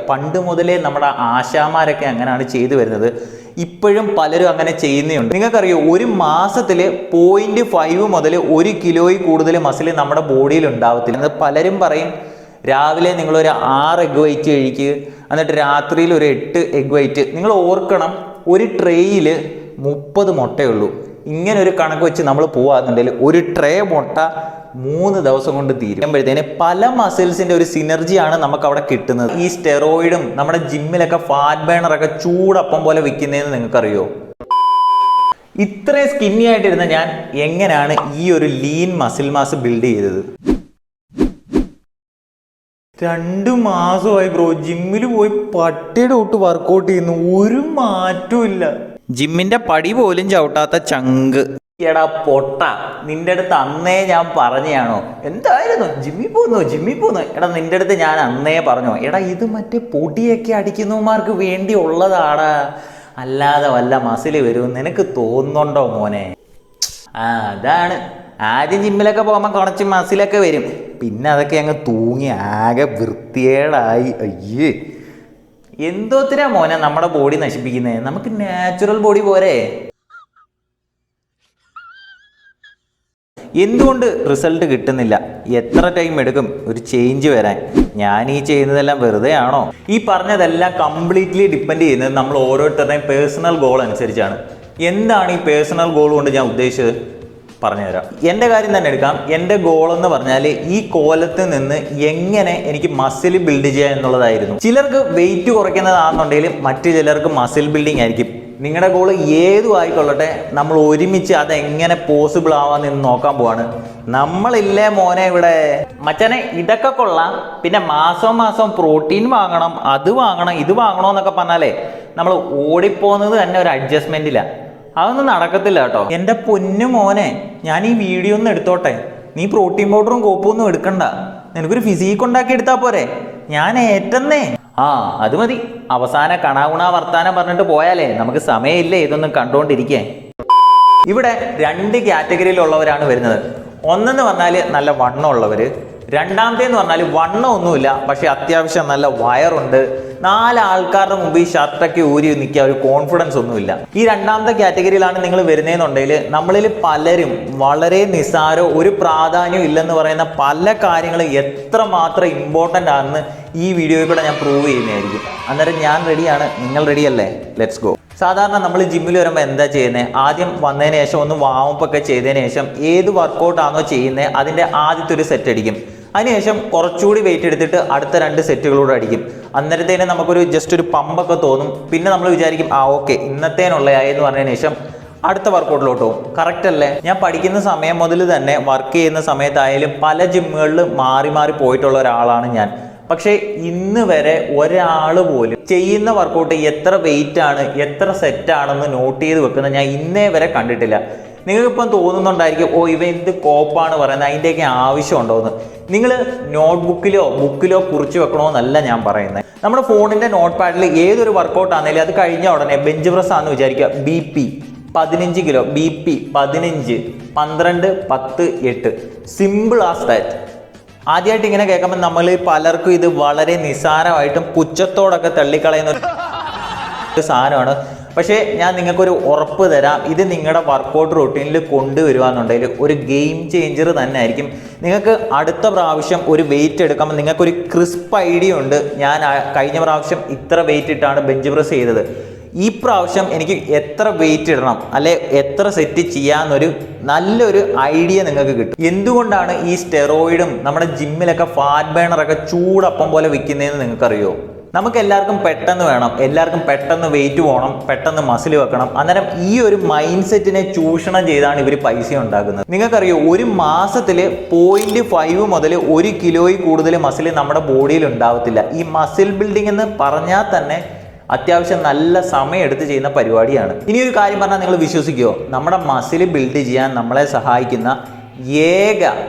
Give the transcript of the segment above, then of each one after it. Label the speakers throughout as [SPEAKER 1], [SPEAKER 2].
[SPEAKER 1] പണ്ട് മുതലേ നമ്മുടെ ആശാമാരൊക്കെ അങ്ങനെയാണ് ചെയ്തു വരുന്നത്. ഇപ്പോഴും പലരും അങ്ങനെ ചെയ്യുന്നുണ്ട്. നിങ്ങൾക്കറിയോ, ഒരു മാസത്തിൽ 0.5 മുതൽ 1 കിലോയിൽ കൂടുതൽ മസിൽ നമ്മുടെ ബോഡിയിൽ ഉണ്ടാവത്തില്ല. പലരും പറയും രാവിലെ നിങ്ങളൊരു 6 എഗ് വൈറ്റ് കഴിക്കുക, എന്നിട്ട് രാത്രിയിൽ ഒരു 8 എഗ് വൈറ്റ്. നിങ്ങൾ ഓർക്കണം, ഒരു ട്രേയിൽ 30 മുട്ടയുള്ളൂ. ഇങ്ങനെ ഒരു കണക്ക് വെച്ച് നമ്മൾ പോകാന്നുണ്ടെങ്കിൽ ഒരു ട്രേ മുട്ട 3 ദിവസം കൊണ്ട് തീരുമ്പോഴത്തേന് പല മസിൽസിന്റെ ഒരു സിനർജിയാണ് നമുക്ക് അവിടെ കിട്ടുന്നത്. ഈ സ്റ്റെറോയിഡും നമ്മുടെ ജിമ്മിലൊക്കെ ഫാറ്റ് ബേണറൊക്കെ ചൂടപ്പം പോലെ വിൽക്കുന്നതെന്ന് നിങ്ങൾക്കറിയോ? ഇത്രയും സ്കിന്നി ആയിട്ടിരുന്ന ഞാൻ എങ്ങനെയാണ് ഈ ഒരു ലീൻ മസിൽ മാസ് ബിൽഡ് ചെയ്തത്? 2 മാസമായി ബ്രോ, ജിമ്മിൽ പോയി പട്ടിയുടെ തൊട്ട് വർക്കൗട്ട് ചെയ്യുന്നു, ഒരു മാറ്റവും ഇല്ല. ജിമ്മിന്റെ പടി പോലും ചവിട്ടാത്ത ചങ്ക്. എടാ പൊട്ട, നിന്റെ അടുത്ത് അന്നേ ഞാൻ പറഞ്ഞാണോ? എന്തായിരുന്നു ജിമ്മിൽ പോകുന്നു? എടാ നിന്റെ അടുത്ത് ഞാൻ അന്നേ പറഞ്ഞോ, എടാ ഇത് മറ്റേ പൊടിയൊക്കെ അടിക്കുന്നവന്മാർക്ക് വേണ്ടി ഉള്ളതാടാ, അല്ലാതെ വല്ല മസിൽ വരും നിനക്ക് തോന്നുന്നുണ്ടോ മോനെ? അതാണ്, ആദ്യം ജിമ്മിലൊക്കെ പോകുമ്പോൾ കുറച്ച് മസിലൊക്കെ വരും, പിന്നെ അതൊക്കെ അങ്ങ് തൂങ്ങി ആകെ വൃത്തികേടായി. അയ്യേ, എന്തോത്തിനാ മോനെ നമ്മുടെ ബോഡി നശിപ്പിക്കുന്നത്? നമുക്ക് നാച്ചുറൽ ബോഡി പോരെ? എന്തുകൊണ്ട് റിസൾട്ട് കിട്ടുന്നില്ല? എത്ര ടൈം എടുക്കും ഒരു ചേഞ്ച് വരാൻ? ഞാൻ ഈ ചെയ്യുന്നതെല്ലാം വെറുതെ ആണോ? ഈ പറഞ്ഞതെല്ലാം കംപ്ലീറ്റ്ലി ഡിപ്പെൻഡ് ചെയ്യുന്നത് നമ്മൾ ഓരോരുത്തരുടെയും പേഴ്സണൽ ഗോൾ അനുസരിച്ചാണ്. എന്താണ് ഈ പേഴ്സണൽ ഗോൾ കൊണ്ട് ഞാൻ ഉദ്ദേശിച്ചത് പറഞ്ഞുതരാം. എൻ്റെ കാര്യം തന്നെ എടുക്കാം. എൻ്റെ ഗോൾ എന്ന് പറഞ്ഞാൽ ഈ കോലത്തിൽ നിന്ന് എങ്ങനെ എനിക്ക് മസിൽ ബിൽഡ് ചെയ്യുക എന്നുള്ളതായിരുന്നു. ചിലർക്ക് വെയിറ്റ് കുറയ്ക്കുന്നതാണെന്നുണ്ടെങ്കിൽ മറ്റു ചിലർക്ക് മസിൽ ബിൽഡിംഗ് ആയിരിക്കും. നിങ്ങളുടെ ഗോൾ ഏതും ആയിക്കൊള്ളട്ടെ, നമ്മൾ ഒരുമിച്ച് അതെങ്ങനെ പോസിബിൾ ആവാന്ന് നോക്കാൻ പോവാണ്. നമ്മളില്ലേ മോനെ ഇവിടെ. മച്ചനെ ഇതൊക്കെ കൊള്ളാം, പിന്നെ മാസം പ്രോട്ടീൻ വാങ്ങണം, അത് വാങ്ങണം, ഇത് വാങ്ങണമെന്നൊക്കെ പറഞ്ഞാലേ നമ്മൾ ഓടിപ്പോകുന്നത് തന്നെ ഒരു അഡ്ജസ്റ്റ്മെന്റില്ല. അതൊന്നും നടക്കത്തില്ല കേട്ടോ. എൻ്റെ പൊന്നു മോനെ, ഞാൻ ഈ വീഡിയോ ഒന്ന് എടുത്തോട്ടെ. നീ പ്രോട്ടീൻ പൗഡറും കോപ്പും ഒന്നും എടുക്കണ്ട, നിനക്കൊരു ഫിസിക്ക് ഉണ്ടാക്കി എടുത്താൽ പോരെ? ഞാൻ ഏറ്റന്നേ. അത് മതി. അവസാന കണാകുണ വർത്താനം പറഞ്ഞിട്ട് പോയാലേ നമുക്ക് സമയമില്ലേ ഇതൊന്നും കണ്ടുകൊണ്ടിരിക്കേ. ഇവിടെ 2 കാറ്റഗറിയിലുള്ളവരാണ് വരുന്നത്. ഒന്നെന്ന് പറഞ്ഞാൽ നല്ല വണ്ണമുള്ളവർ, രണ്ടാമത്തേന്ന് പറഞ്ഞാൽ വണ്ണം ഒന്നുമില്ല പക്ഷെ അത്യാവശ്യം നല്ല വയറുണ്ട്, 4 ആൾക്കാരുടെ മുമ്പ് ഈ ഷർട്ടൊക്കെ ഊരി നിൽക്കുക, ഒരു കോൺഫിഡൻസ് ഒന്നുമില്ല. ഈ രണ്ടാമത്തെ കാറ്റഗറിയിലാണ് നിങ്ങൾ വരുന്നതെന്നുണ്ടെങ്കിൽ നമ്മളിൽ പലരും വളരെ നിസ്സാരോ ഒരു പ്രാധാന്യം ഇല്ലെന്ന് പറയുന്ന പല കാര്യങ്ങളും എത്രമാത്രം ഇമ്പോർട്ടൻ്റ് ആണെന്ന് ഈ വീഡിയോയിൽ കൂടെ ഞാൻ പ്രൂവ് ചെയ്യുന്നതായിരിക്കും. അന്നേരം ഞാൻ റെഡിയാണ്, നിങ്ങൾ റെഡിയല്ലേ? Let's go. സാധാരണ നമ്മൾ ജിമ്മിൽ വരുമ്പോൾ എന്താ ചെയ്യുന്നത്? ആദ്യം വന്നതിന് ശേഷം ഒന്ന് വാമപ്പൊക്കെ ചെയ്തതിന് ശേഷം ഏത് വർക്കൗട്ടാണോ ചെയ്യുന്നത് അതിൻ്റെ ആദ്യത്തെ ഒരു സെറ്റ് അടിക്കും. അതിനുശേഷം കുറച്ചുകൂടി വെയിറ്റ് എടുത്തിട്ട് അടുത്ത 2 സെറ്റുകളൂടെ അടിക്കും. അന്നേരത്തേനും നമുക്കൊരു ജസ്റ്റ് ഒരു പമ്പൊക്കെ തോന്നും. പിന്നെ നമ്മൾ വിചാരിക്കും ഓക്കെ ഇന്നത്തേനുള്ളതായി എന്ന് പറഞ്ഞതിന് ശേഷം അടുത്ത വർക്കൗട്ടിലോട്ട് പോകും. കറക്റ്റ് അല്ലേ? ഞാൻ പഠിക്കുന്ന സമയം മുതൽ തന്നെ വർക്ക് ചെയ്യുന്ന സമയത്തായാലും പല ജിമ്മുകളിൽ മാറി പോയിട്ടുള്ള ഒരാളാണ് ഞാൻ. പക്ഷേ ഇന്ന് വരെ ഒരാൾ പോലും ചെയ്യുന്ന വർക്കൗട്ട് എത്ര വെയിറ്റ് ആണ് എത്ര സെറ്റാണെന്ന് നോട്ട് ചെയ്ത് വെക്കുന്ന ഞാൻ ഇന്നേ വരെ കണ്ടിട്ടില്ല. നിങ്ങൾക്കിപ്പം തോന്നുന്നുണ്ടായിരിക്കും ഇവ എന്ത് കോപ്പാണ് പറയുന്നത്, അതിൻ്റെയൊക്കെ ആവശ്യമുണ്ടോയെന്ന്. നിങ്ങൾ ബുക്കിലോ കുറിച്ച് വെക്കണമെന്നല്ല ഞാൻ പറയുന്നത്. നമ്മുടെ ഫോണിൻ്റെ നോട്ട് പാഡിൽ ഏതൊരു വർക്കൗട്ട് ആണെങ്കിലും അത് കഴിഞ്ഞ ഉടനെ ബെഞ്ച് പ്രസ് ആണെന്ന് വിചാരിക്കുക, BP 15 kilo, BP 15, 12, 10, 8. Simple as that. ആദ്യമായിട്ട് ഇങ്ങനെ കേൾക്കുമ്പോൾ നമ്മൾ പലർക്കും ഇത് വളരെ നിസ്സാരമായിട്ടും പുച്ഛത്തോടൊക്കെ തള്ളിക്കളയുന്ന ഒരു സാധനമാണ്. പക്ഷേ ഞാൻ നിങ്ങൾക്കൊരു ഉറപ്പ് തരാം, ഇത് നിങ്ങളുടെ വർക്കൗട്ട് റൊട്ടീനിൽ കൊണ്ടുവരികയെന്നുണ്ടെങ്കിൽ ഒരു ഗെയിം ചേഞ്ചർ തന്നെ ആയിരിക്കും. നിങ്ങൾക്ക് അടുത്ത പ്രാവശ്യം ഒരു വെയിറ്റ് എടുക്കുമ്പോൾ നിങ്ങൾക്കൊരു ക്രിസ്പ് ഐഡിയ ഉണ്ട്. ഞാൻ കഴിഞ്ഞ പ്രാവശ്യം ഇത്ര വെയിറ്റ് ഇട്ടാണ് ബെഞ്ച് പ്രസ് ചെയ്തത്, ഈ പ്രാവശ്യം എനിക്ക് എത്ര വെയിറ്റ് ഇടണം അല്ലെ എത്ര സെറ്റ് ചെയ്യാന്നൊരു നല്ലൊരു ഐഡിയ നിങ്ങൾക്ക് കിട്ടും. എന്തുകൊണ്ടാണ് ഈ സ്റ്റെറോയിഡും നമ്മുടെ ജിമ്മിലൊക്കെ ഫാറ്റ് ബേണറൊക്കെ ചൂടപ്പം പോലെ വിൽക്കുന്നതെന്ന് നിങ്ങൾക്കറിയോ? നമുക്ക് എല്ലാവർക്കും പെട്ടെന്ന് വേണം, എല്ലാവർക്കും പെട്ടെന്ന് വെയിറ്റ് പോകണം, പെട്ടെന്ന് മസിൽ വെക്കണം. അന്നേരം ഈ ഒരു മൈൻഡ് സെറ്റിനെ ചൂഷണം ചെയ്താണ് ഇവർ പൈസ ഉണ്ടാക്കുന്നത്. നിങ്ങൾക്കറിയോ, ഒരു മാസത്തിൽ 0.5 മുതൽ 1 കിലോയിൽ കൂടുതൽ മസിൽ നമ്മുടെ ബോഡിയിൽ ഉണ്ടാവത്തില്ല. ഈ മസിൽ ബിൽഡിംഗ് എന്ന് പറഞ്ഞാൽ തന്നെ അത്യാവശ്യം നല്ല സമയം എടുത്ത് ചെയ്യുന്ന പരിപാടിയാണ്. ഇനി ഒരു കാര്യം പറഞ്ഞാൽ നിങ്ങൾ വിശ്വസിക്കുമോ? നമ്മുടെ മസിൽ ബിൽഡ് ചെയ്യാൻ നമ്മളെ സഹായിക്കുന്ന ഏക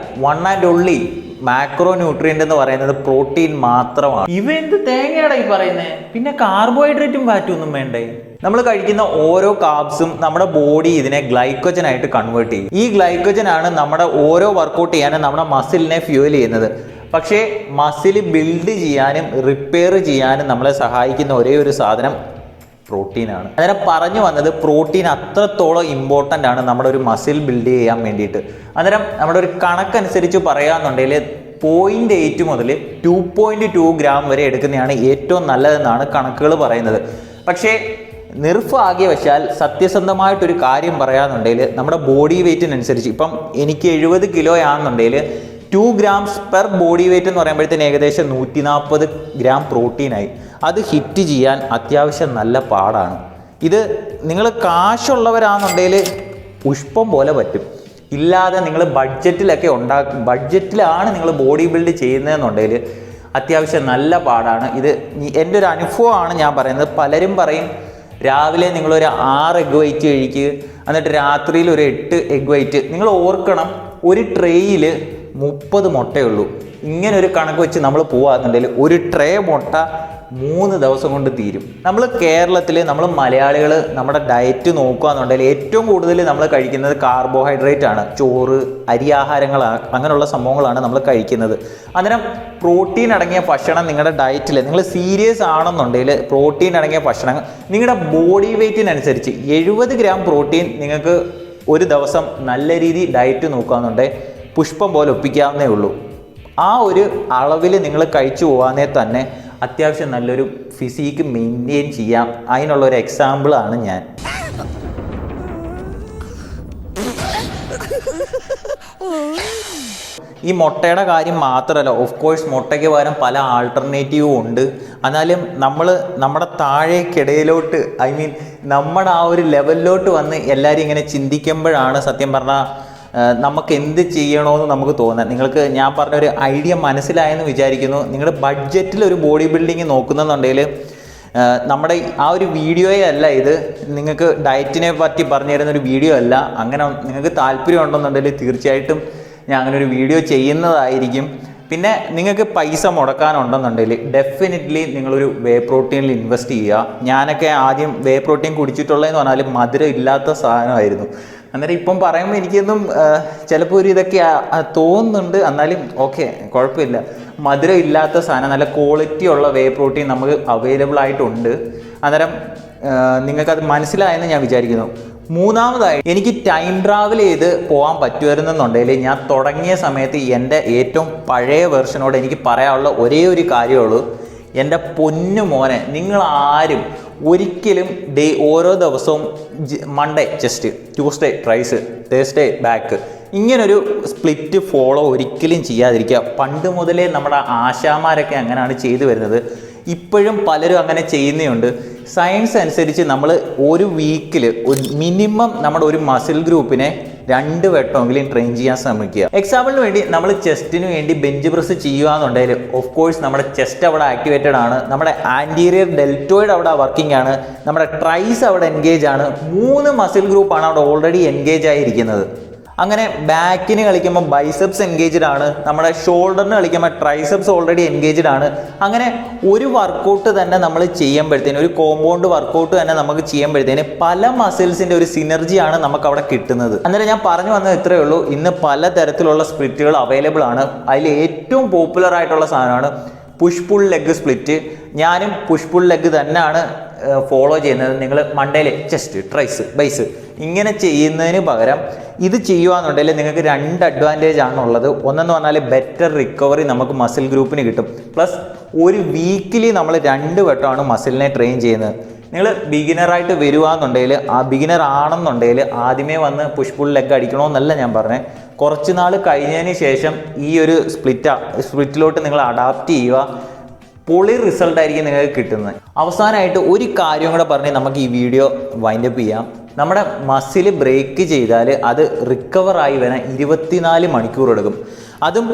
[SPEAKER 1] one and only macro nutrient എന്ന് പറയുന്നത് പ്രോട്ടീൻ മാത്രമാണ്. ഇവ എന്ത് തേങ്ങയാടാ ഈ പറയുന്നത്? പിന്നെ കാർബോഹൈഡ്രേറ്റും ഫാറ്റും ഒന്നും വേണ്ടേ? നമ്മൾ കഴിക്കുന്ന ഓരോ കാർബ്സും നമ്മുടെ ബോഡി ഇതിനെ ഗ്ലൈക്കോജൻ ആയിട്ട് കൺവേർട്ട് ചെയ്യും. ഈ ഗ്ലൈക്കോജൻ ആണ് നമ്മുടെ ഓരോ വർക്കൗട്ട് ചെയ്യാനും നമ്മുടെ മസിലിനെ ഫ്യൂവൽ ചെയ്യുന്നത്. പക്ഷേ മസിൽ ബിൽഡ് ചെയ്യാനും റിപ്പയർ ചെയ്യാനും നമ്മളെ സഹായിക്കുന്ന ഒരേ ഒരു സാധനം പ്രോട്ടീനാണ്. അന്നേരം പറഞ്ഞു വന്നത് പ്രോട്ടീൻ അത്രത്തോളം ഇമ്പോർട്ടൻ്റ് ആണ് നമ്മുടെ ഒരു മസിൽ ബിൽഡ് ചെയ്യാൻ വേണ്ടിയിട്ട്. അന്നേരം നമ്മുടെ ഒരു കണക്കനുസരിച്ച് പറയുകയാണെന്നുണ്ടെങ്കിൽ 0.8 മുതൽ 2.2 ഗ്രാം വരെ എടുക്കുന്നതാണ് ഏറ്റവും നല്ലതെന്നാണ് കണക്കുകൾ പറയുന്നത്. പക്ഷേ നിർഭാഗ്യവശാൽ സത്യസന്ധമായിട്ടൊരു കാര്യം പറയാന്നുണ്ടെങ്കിൽ നമ്മുടെ ബോഡി വെയ്റ്റിനനുസരിച്ച് ഇപ്പം എനിക്ക് 70 കിലോ ആണെന്നുണ്ടെങ്കിൽ 2 ഗ്രാംസ് പെർ ബോഡി വെയ്റ്റ് എന്ന് പറയുമ്പോഴത്തേന് ഏകദേശം 140 ഗ്രാം പ്രോട്ടീനായി. അത് ഹിറ്റ് ചെയ്യാൻ അത്യാവശ്യം നല്ല പാടാണ്. ഇത് നിങ്ങൾ കാശുള്ളവരാണെന്നുണ്ടെങ്കിൽ പുഷ്പം പോലെ പറ്റും. ഇല്ലാതെ നിങ്ങൾ ബഡ്ജറ്റിലാണ് നിങ്ങൾ ബോഡി ബിൽഡ് ചെയ്യുന്നതെന്നുണ്ടെങ്കിൽ അത്യാവശ്യം നല്ല പാടാണ്. ഇത് എൻ്റെ ഒരു അനുഭവമാണ് ഞാൻ പറയുന്നത്. പലരും പറയും രാവിലെ നിങ്ങളൊരു 6 എഗ് വൈറ്റ് കഴിക്കുക, എന്നിട്ട് രാത്രിയിൽ ഒരു 8 എഗ് വൈറ്റ്. നിങ്ങൾ ഓർക്കണം, ഒരു ട്രേയിൽ 30 മുട്ടയുള്ളൂ. ഇങ്ങനെ ഒരു കണക്ക് വെച്ച് നമ്മൾ പോകാന്നുണ്ടെങ്കിൽ ഒരു ട്രേ മുട്ട 3 ദിവസം കൊണ്ട് തീരും. നമ്മൾ കേരളത്തിൽ നമ്മൾ മലയാളികൾ നമ്മുടെ ഡയറ്റ് നോക്കുകയെന്നുണ്ടെങ്കിൽ ഏറ്റവും കൂടുതൽ നമ്മൾ കഴിക്കുന്നത് കാർബോഹൈഡ്രേറ്റ് ആണ്. ചോറ്, അരിയാഹാരങ്ങളാണ്, അങ്ങനെയുള്ള സംഭവങ്ങളാണ് നമ്മൾ കഴിക്കുന്നത്. അന്നേരം പ്രോട്ടീൻ അടങ്ങിയ ഭക്ഷണം നിങ്ങളുടെ ഡയറ്റിൽ നിങ്ങൾ സീരിയസ് ആണെന്നുണ്ടെങ്കിൽ പ്രോട്ടീൻ അടങ്ങിയ ഭക്ഷണം നിങ്ങളുടെ ബോഡി വെയ്റ്റിനനുസരിച്ച് 70 ഗ്രാം പ്രോട്ടീൻ നിങ്ങൾക്ക് ഒരു ദിവസം നല്ല രീതിയിൽ ഡയറ്റ് നോക്കുകയെന്നുണ്ടെങ്കിൽ പുഷ്പം പോലെ ഒപ്പിക്കാവുന്നേ ഉള്ളൂ. ആ ഒരു അളവിൽ നിങ്ങൾ കഴിച്ചു പോകാനേ തന്നെ അത്യാവശ്യം നല്ലൊരു ഫിസിക്ക് മെയിൻറ്റെയിൻ ചെയ്യാം. അതിനുള്ളൊരു എക്സാമ്പിളാണ് ഞാൻ. ഈ മുട്ടയുടെ കാര്യം മാത്രമല്ല, ഓഫ് കോഴ്സ് മുട്ടയ്ക്ക് പകരം പല ആൾട്ടർനേറ്റീവും ഉണ്ട്. എന്നാലും നമ്മുടെ താഴേക്കിടയിലോട്ട് നമ്മുടെ ആ ഒരു ലെവലിലോട്ട് വന്ന് എല്ലാവരും ഇങ്ങനെ ചിന്തിക്കുമ്പോഴാണ് സത്യം പറഞ്ഞാൽ നമുക്ക് എന്ത് ചെയ്യണമെന്ന് നമുക്ക് തോന്നാം. നിങ്ങൾക്ക് ഞാൻ പറഞ്ഞൊരു ഐഡിയ മനസ്സിലായെന്ന് വിചാരിക്കുന്നു. നിങ്ങളുടെ ബഡ്ജറ്റിൽ ഒരു ബോഡി ബിൽഡിങ് നോക്കുന്നുണ്ടെങ്കിൽ നമ്മുടെ ആ ഒരു വീഡിയോയെ അല്ല ഇത്, നിങ്ങൾക്ക് ഡയറ്റിനെ പറ്റി പറഞ്ഞു തരുന്ന ഒരു വീഡിയോ അല്ല. അങ്ങനെ നിങ്ങൾക്ക് താല്പര്യം ഉണ്ടെന്നുണ്ടെങ്കിൽ തീർച്ചയായിട്ടും ഞാൻ അങ്ങനെ ഒരു വീഡിയോ ചെയ്യുന്നതായിരിക്കും. പിന്നെ നിങ്ങൾക്ക് പൈസ മുടക്കാനുണ്ടെന്നുണ്ടെങ്കിൽ ഡെഫിനറ്റ്ലി നിങ്ങളൊരു വേ പ്രോട്ടീനിൽ ഇൻവെസ്റ്റ് ചെയ്യുക. ഞാനൊക്കെ ആദ്യം വേ പ്രോട്ടീൻ കുടിച്ചിട്ടുള്ളതെന്ന് പറഞ്ഞാൽ മധുരം ഇല്ലാത്ത സാധനമായിരുന്നു. അന്നേരം ഇപ്പം പറയുമ്പോൾ എനിക്കൊന്നും ചിലപ്പോൾ ഒരു ഇതൊക്കെ തോന്നുന്നുണ്ട്. എന്നാലും ഓക്കെ, കുഴപ്പമില്ല. മധുരം ഇല്ലാത്ത സാധനം, നല്ല ക്വാളിറ്റി ഉള്ള വേ പ്രോട്ടീൻ നമുക്ക് അവൈലബിൾ ആയിട്ടുണ്ട്. അന്നേരം നിങ്ങൾക്കത് മനസ്സിലായെന്ന് ഞാൻ വിചാരിക്കുന്നു. മൂന്നാമതായി, എനിക്ക് ടൈം ട്രാവൽ ചെയ്ത് പോകാൻ പറ്റുമായിരുന്നെന്നുണ്ടെങ്കിൽ ഞാൻ തുടങ്ങിയ സമയത്ത് എൻ്റെ ഏറ്റവും പഴയ വെർഷനോട് എനിക്ക് പറയാനുള്ള ഒരേ ഒരു കാര്യമുള്ളൂ, എൻ്റെ പൊന്നു മോനെ, നിങ്ങളാരും ഒരിക്കലും ഓരോ ദിവസവും Monday chest, Tuesday tris, Thursday back, ഇങ്ങനൊരു സ്പ്ലിറ്റ് ഫോളോ ഒരിക്കലും ചെയ്യാതിരിക്കുക. പണ്ട് മുതലേ നമ്മുടെ ആശാമാരൊക്കെ അങ്ങനെയാണ് ചെയ്തു വരുന്നത്. ഇപ്പോഴും പലരും അങ്ങനെ ചെയ്യുന്നുണ്ട്. സയൻസ് അനുസരിച്ച് നമ്മൾ ഒരു വീക്കിൽ ഒരു മിനിമം നമ്മുടെ ഒരു മസിൽ ഗ്രൂപ്പിനെ 2 വട്ടമെങ്കിലും ട്രെയിൻ ചെയ്യാൻ ശ്രമിക്കുക. എക്സാമ്പിളിന് വേണ്ടി നമ്മൾ ചെസ്റ്റിന് വേണ്ടി ബെഞ്ച് പ്രസ് ചെയ്യുകയെന്നുണ്ടെങ്കിൽ ഓഫ് കോഴ്സ് നമ്മുടെ ചെസ്റ്റ് അവിടെ ആക്ടിവേറ്റഡ് ആണ്, നമ്മുടെ ആൻറ്റീരിയർ ഡെൽറ്റോയിഡ് അവിടെ വർക്കിംഗ് ആണ്, നമ്മുടെ ട്രൈസ് അവിടെ എൻഗേജ് ആണ്. 3 മസിൽ ഗ്രൂപ്പാണ് അവിടെ ഓൾറെഡി എൻഗേജ് ആയിരിക്കുന്നത്. അങ്ങനെ ബാക്കിന് കളിക്കുമ്പോൾ ബൈസെപ്സ് എൻഗേജ്ഡ് ആണ്, നമ്മുടെ ഷോൾഡറിന് കളിക്കുമ്പോൾ ട്രൈസെപ്സ് ഓൾറെഡി എൻഗേജ്ഡ് ആണ്. അങ്ങനെ ഒരു വർക്കൗട്ട് തന്നെ നമ്മൾ ചെയ്യുമ്പോഴത്തേന്, ഒരു കോമ്പൗണ്ട് വർക്കൗട്ട് തന്നെ നമുക്ക് ചെയ്യുമ്പോഴത്തേന് പല മസിൽസിൻ്റെ ഒരു സിനർജിയാണ് നമുക്ക് അവിടെ കിട്ടുന്നത്. അന്നേരം ഞാൻ പറഞ്ഞു വന്നത് ഇത്രയേ ഉള്ളൂ. ഇന്ന് പല തരത്തിലുള്ള സ്പ്ലിറ്റുകൾ അവൈലബിൾ ആണ്. അതിൽ ഏറ്റവും പോപ്പുലർ ആയിട്ടുള്ള സാധനമാണ് പുഷ് പുൾ ലെഗ് സ്പ്ലിറ്റ്. ഞാനും പുഷ് പുൾ ലെഗ് തന്നെയാണ് ഫോളോ ചെയ്യുന്നത്. നിങ്ങൾ മണ്ടേയിൽ ചെസ്റ്റ്, ട്രൈസ്, ബൈസ് ഇങ്ങനെ ചെയ്യുന്നതിന് പകരം ഇത് ചെയ്യുകയെന്നുണ്ടെങ്കിൽ നിങ്ങൾക്ക് 2 അഡ്വാൻറ്റേജ് ആണുള്ളത്. ഒന്നെന്ന് പറഞ്ഞാൽ ബെറ്റർ റിക്കവറി നമുക്ക് മസിൽ ഗ്രൂപ്പിന് കിട്ടും. പ്ലസ് ഒരു വീക്കിലി നമ്മൾ 2 വട്ടമാണ് മസിലിനെ ട്രെയിൻ ചെയ്യുന്നത്. നിങ്ങൾ ബിഗിനറായിട്ട് വരികയെന്നുണ്ടെങ്കിൽ, ആ ബിഗിനർ ആണെന്നുണ്ടെങ്കിൽ ആദ്യമേ വന്ന് പുഷ് പുൾ ലെഗ് അടിക്കണമെന്നല്ല ഞാൻ പറഞ്ഞത്. കുറച്ച് നാൾ കഴിഞ്ഞതിന് ശേഷം ഈ ഒരു സ്പ്ലിറ്റിലോട്ട് നിങ്ങൾ അഡാപ്റ്റ് ചെയ്യുക. പൊളി റിസൾട്ടായിരിക്കും നിങ്ങൾക്ക് കിട്ടുന്നത്. അവസാനമായിട്ട് ഒരു കാര്യം കൂടെ പറഞ്ഞ് നമുക്ക് ഈ വീഡിയോ വൈൻഡപ്പ് ചെയ്യാം. നമ്മുടെ മസിൽ ബ്രേക്ക് ചെയ്താൽ അത് റിക്കവറായി വരാൻ 24 മണിക്കൂർ എടുക്കും. അതും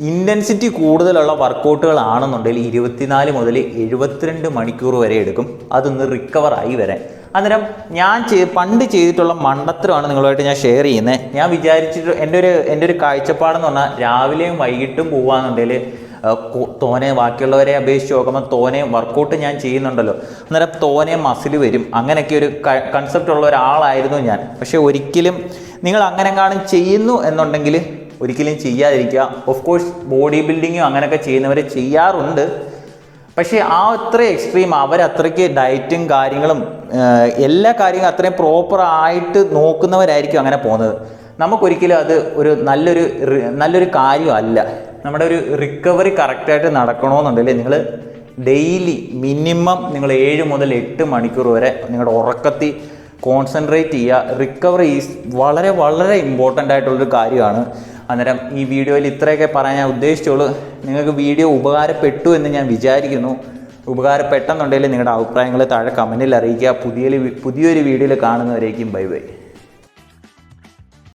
[SPEAKER 1] ഇൻറ്റൻസിറ്റി കൂടുതലുള്ള വർക്കൗട്ടുകളാണെന്നുണ്ടെങ്കിൽ 24 മുതൽ 72 മണിക്കൂർ വരെ എടുക്കും അതൊന്ന് റിക്കവറായി വരാൻ. അന്നേരം ഞാൻ പണ്ട് ചെയ്തിട്ടുള്ള മണ്ടത്തരമാണ് നിങ്ങളുമായിട്ട് ഞാൻ ഷെയർ ചെയ്യുന്നത്. ഞാൻ വിചാരിച്ചിട്ട് എൻ്റെ ഒരു കാഴ്ചപ്പാടെന്ന് പറഞ്ഞാൽ രാവിലെയും വൈകിട്ടും പോകാമെന്നുണ്ടെങ്കിൽ തോനെ ബാക്കിയുള്ളവരെ അപേക്ഷിച്ച് നോക്കുമ്പോൾ തോനെ വർക്കൗട്ട് ഞാൻ ചെയ്യുന്നുണ്ടല്ലോ, അന്നേരം തോനെ മസിൽ വരും. അങ്ങനെയൊക്കെ ഒരു കൺസെപ്റ്റ് ഉള്ള ഒരാളായിരുന്നു ഞാൻ. പക്ഷേ ഒരിക്കലും നിങ്ങൾ അങ്ങനെ കാണും ചെയ്യുന്നു എന്നുണ്ടെങ്കിൽ ഒരിക്കലും ചെയ്യാതിരിക്കുക. ഓഫ് കോഴ്സ് ബോഡി ബിൽഡിങ്ങും അങ്ങനെയൊക്കെ ചെയ്യുന്നവർ ചെയ്യാറുണ്ട്. പക്ഷേ ആ അത്ര എക്സ്ട്രീം അവരത്രയ്ക്ക് ഡയറ്റും കാര്യങ്ങളും എല്ലാ കാര്യങ്ങളും അത്രയും പ്രോപ്പറായിട്ട് നോക്കുന്നവരായിരിക്കും അങ്ങനെ പോകുന്നത്. നമുക്കൊരിക്കലും അത് ഒരു നല്ലൊരു കാര്യമല്ല. നമ്മുടെ ഒരു റിക്കവറി കറക്റ്റായിട്ട് നടക്കണമെന്നുണ്ടെങ്കിൽ നിങ്ങൾ ഡെയിലി മിനിമം നിങ്ങൾ 7 മുതൽ 8 മണിക്കൂർ വരെ നിങ്ങളുടെ ഉറക്കത്തിൽ കോൺസെൻട്രേറ്റ് ചെയ്യുക. റിക്കവറി ഈസ് വളരെ വളരെ ഇമ്പോർട്ടൻ്റ് ആയിട്ടുള്ളൊരു കാര്യമാണ്. അന്നേരം ഈ വീഡിയോയിൽ ഇത്രയൊക്കെ പറയാൻ ഞാൻ ഉദ്ദേശിച്ചുള്ളൂ. നിങ്ങൾക്ക് വീഡിയോ ഉപകാരപ്പെട്ടു എന്ന് ഞാൻ വിചാരിക്കുന്നു. ഉപകാരപ്പെട്ടെന്നുണ്ടെങ്കിൽ നിങ്ങളുടെ അഭിപ്രായങ്ങൾ താഴെ കമൻറ്റിൽ അറിയിക്കുക. പുതിയൊരു വീഡിയോയിൽ കാണുന്നവരേക്കും ബൈ ബൈ.